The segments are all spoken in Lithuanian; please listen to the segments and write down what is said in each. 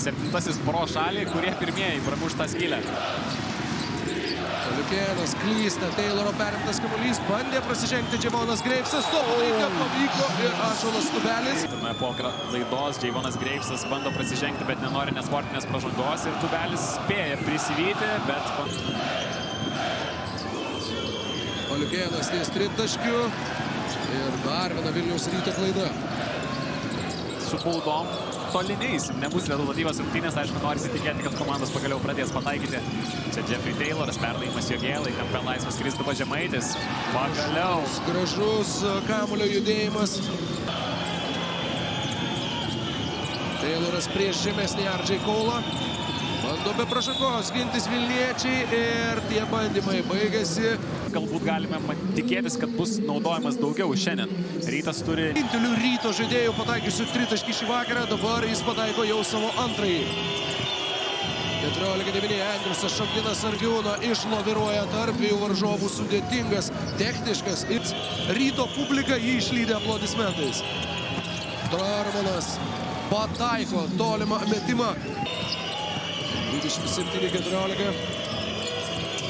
7 poros šaliai, kurie pirmieji pramuš tą skylę. Paliukėnas klysta, Tayloro perimtas kamuolys, bandė prasižengti Dževonas Greipsas, to nepavyko ir Ąžuolas Tubelis. Po klaidos Dževonas Greipsas bando prasižengti, bet nenori nesportinės pražangos ir Tubelis spėja prisivyti, bet... Paliukėnas ties tritaškių ir dar viena Vilniaus Ryto klaida. Su baudom toli neįsim, nebus rezultatyvas rungtynės, aišku, norisi tikėti, kad komandos pagaliau pradės pataikyti. Čia Jeffrey Tayloras, perdavimas Jogėlai, kampe laisvas Kristupas Žemaitis. Pagaliau. Gražus kamuolio judėjimas. Tayloras prieš žemesnį RJ Cole. Bando be pražangos gintis Vilniečiai ir tie bandymai baigėsi. Galbūt galime tikėtis, kad bus naudojamas daugiau šiandien. Rytas turi... Vienintelių Ryto žaidėjų pataikiusių tritaškį šį vakarą, dabar jis pataiko jau savo antrąjį. 14-9 Andriusas šokdina Sargiūną, išlaviruoja tarp dviejų varžovų, sudėtingas, techniškas. Ryto publika jį išlydė aplodismentais. Trarmanas pataiko tolimą metimą. 27-14.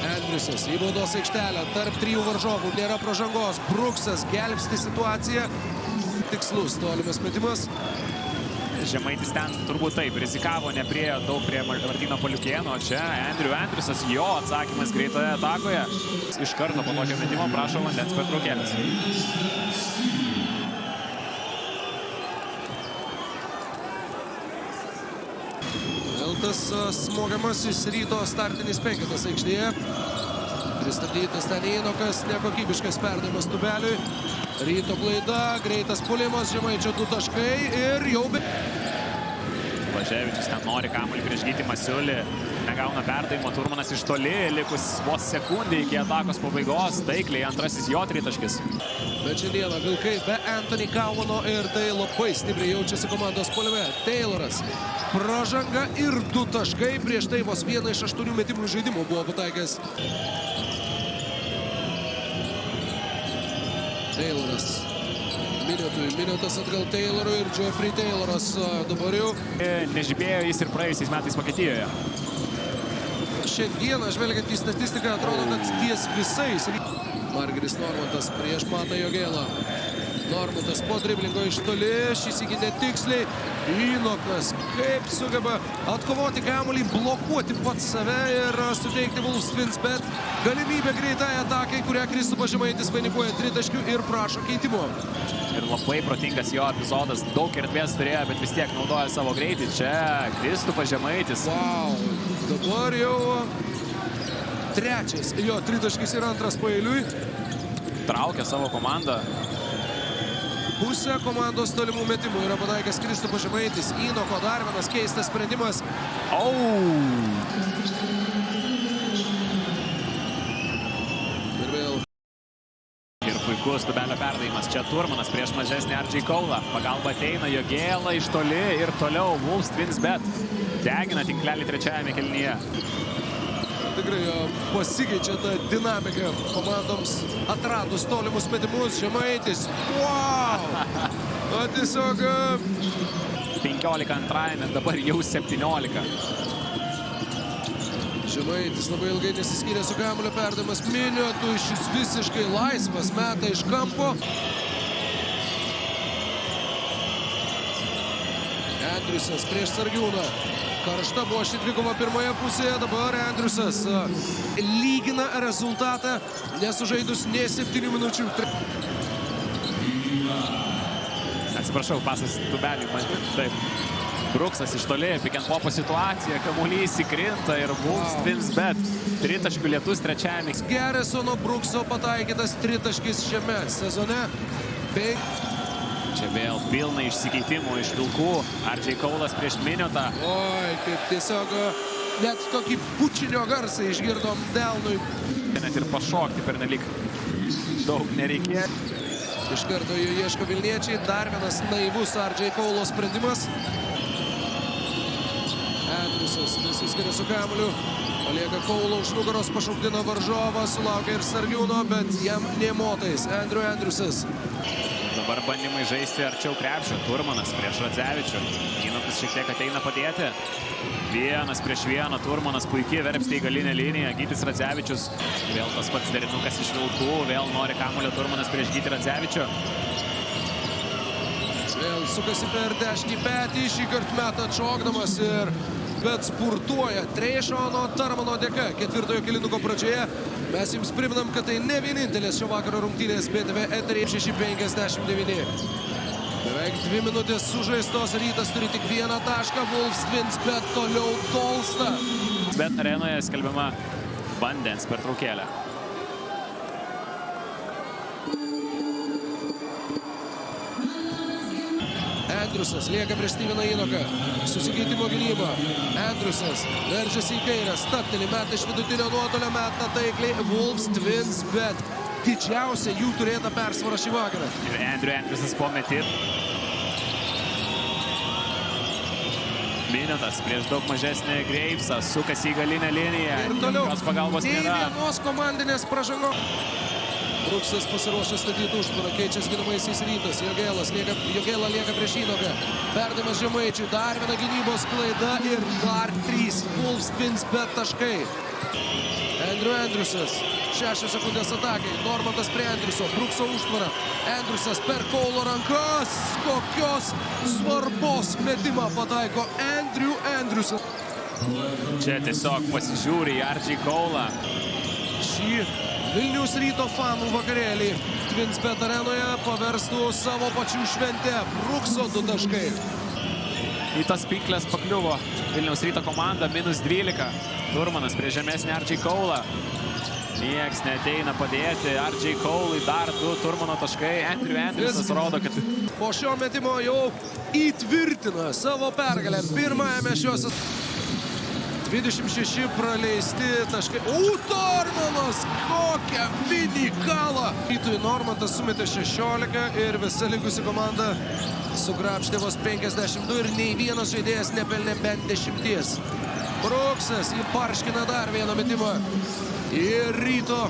Andriusas į baudos aikštelę tarp trijų varžovų, nėra pražangos. Bruksas gelbsti situaciją. Tikslus tolimas metimas. Žemaitis ten turbūt taip rizikavo, nepriejo daug prie Martyno Paliukėno. Čia Andriusas, jo atsakymas greitoje atakoje. Iš karto po tokio metimo prašo vandens pertraukėlės. Tas smogiamasis Ryto startinis penketas aikštėje. Pristabdytas ten Inokas, nekokybiškas perdavimas Tubeliui. Ryto klaida, greitas puolimas, Žemaičio 2 taškai ir jau be... Blaževičius ten nori kamuolį prieš Gytį Masiulį. Negauna perdavimo, Turmanas iš toli, likus vos sekundė iki atakos pabaigos. Taikliai antrasis jo tritaškis. Bet šiandieną Vilkai be Anthony Kauno ir tai labai stipriai jaučiasi komandos puolime. Tayloras pražanga ir 2 taškai. Prieš tai vos 1 iš 8 metimų žaidimų buvo pataikęs. Tayloras. Miniotas atgal Taylorui ir Jeffrey Tayloras dabar jau. Nežibėjo jis ir praėjusiais metais Vokietijoje. Šiandieną, žvelgiant į statistiką, atrodo, kad ties visais. Margeris Normantas prieš Matą Jogėlą. Normantas po driblingo iš toli, šis iki netiksliai. Inokas kaip sugeba atkovoti kamuolį, blokuoti pats save ir suteikti Wolves Twins, bet galimybė greitai atakai, kurią Kristupas Žemaitis vainikuoja tritaškių ir prašo keitimo. Ir labai protingas jo epizodas, daug erdvės turėjo, bet vis tiek naudoja savo greitį. Čia Kristupas Žemaitis. Wow, dabar jau trečias jo tritaškis ir antras paeiliui. Traukia savo komandą. Pusę komandos tolimų metimų yra pataikęs Kristupas Žemaitis. Inoko dar vienas keistas sprendimas. Ir vėl. Ir puikus Tubelio perdavimas. Čia Turmanas prieš mažesnį RJ Cole. Pagalba ateina Jogėla iš toli ir toliau Wolves Twins bet degina tinklelį trečiajame kėlinyje. Tikrai pasikeičia ta dinamika komandoms atradus tolimus metimus. Žemaitis. Wow! Tiesiog 15 antrajame, dabar jau 17. Žemaitis labai ilgai nesiskyrė su kamuolio perdavimas Miniotui. Šis visiškai laisvas, meta iš kampo. Andriusas prieš Sargiūną. Karšta buvo ši dvikova pirmoje pusėje, dabar Andriusas lygina rezultatą, nesužaidus nė 7 minučių. Atsiprašau, pasas Tubeliui. Taip. Bruksas iš toli, pick and popo situacija, kamuolys įkrinta ir Wolves Twins bet tritaškių lietus trečiajame. Garrisono Brukso pataikytas tritaškis šiame sezone. Čia vėl pilna išsikeitimų iš Vilkų. RJ Cole'as prieš Miniotą. Oi, kaip tiesiog net tokį pučinio garsą išgirdom delnui. Net ir pašokti pernelyg daug nereikėjo. Iš karto jų ieško Vilniečiai. Dar vienas naivus RJ Cole'o sprendimas. Andriusas nesiskiria su kamuoliu. Palieka Cole už nugaros, pašaukdina varžovą, sulaukia ir Sargiūno, bet jam nė motais. Andriusas. Dabar bandymai žaisti arčiau krepšio. Turmanas prieš Radzevičių. Gynokas šiek tiek ateina padėti. 1-1. Turmanas puikiai verpstė į galinę liniją. Gytis Radzevičius. Vėl tas pats derinukas iš Vilkų. Vėl nori kamuolio Turmanas prieš Gytį Radzevičių. Vėl sukasi per dešinį petį. Šį kartą metą atšokdamas bet spurtuoja Trešono Tarmano dėka. Ketvirtojo kėlinuko pradžioje. Mes jums priminam, kad tai ne vienintelės šio vakaro rungtynės BTV eteryje 6:59. Beveik 2 minutės sužaistos. Rytas turi tik 1 tašką. Wolves Twins bet toliau tolsta. Bet arenoje skelbiama vandens pertraukėlė. Andriusas lieka prieš Steveną Inoką. Susikeitimo gynyba. Andriusas veržiasi į kairę. Stabteli, meta iš vidutinio nuotolio, meta taikliai. Wolves Twins bet didžiausia jų turėta persvara šį vakarą. Ir Andriusas po metį. Minutas prieš daug mažesnį Greivsą. Sukasi į galinę liniją. Ir toliau. Jos pagalbos nei nėra. vienos komandinės pražangos. Bruksas pasiruošęs statyti užtvarą, keičias ginamaisiais Rytas. Jogėla lieka prieš Inoką. Perdavimas Žemaičiui, dar viena gynybos klaida ir dar 3 Wolves Twins bet taškai. Andriusas, 6 sekundės atakai. Normantas prie Andriuso, Brukso užtvara. Andriusas per Kaulo rankas. Kokios svarbos metimą pataiko Andriusas. Čia tiesiog pasižiūri į R.J. Kaulą. Šį Vilniaus Ryto fanų vakarėlį Twins bet arenoje paverstų savo pačių šventę. Brukso 2 taškai. Į tas pinklės pakliuvo Vilniaus Ryto komanda, -12. Turmanas prie žemesnį R.J. Kaulą. Nieks neateina padėti. R.J. Kaulai dar 2 Turmano taškai. Andriusas rodo, kad po šio metimo jau įtvirtina savo pergalę pirmajame šios 26 praleisti taškai. Turmanas, kokią vinikalą! Rytui Normantas sumetė 16 ir visa likusi komanda sukrapštė vos 52 ir nei vienas žaidėjas nepelnė bent 10. Bruksas įparškina dar vieną metimą ir Ryto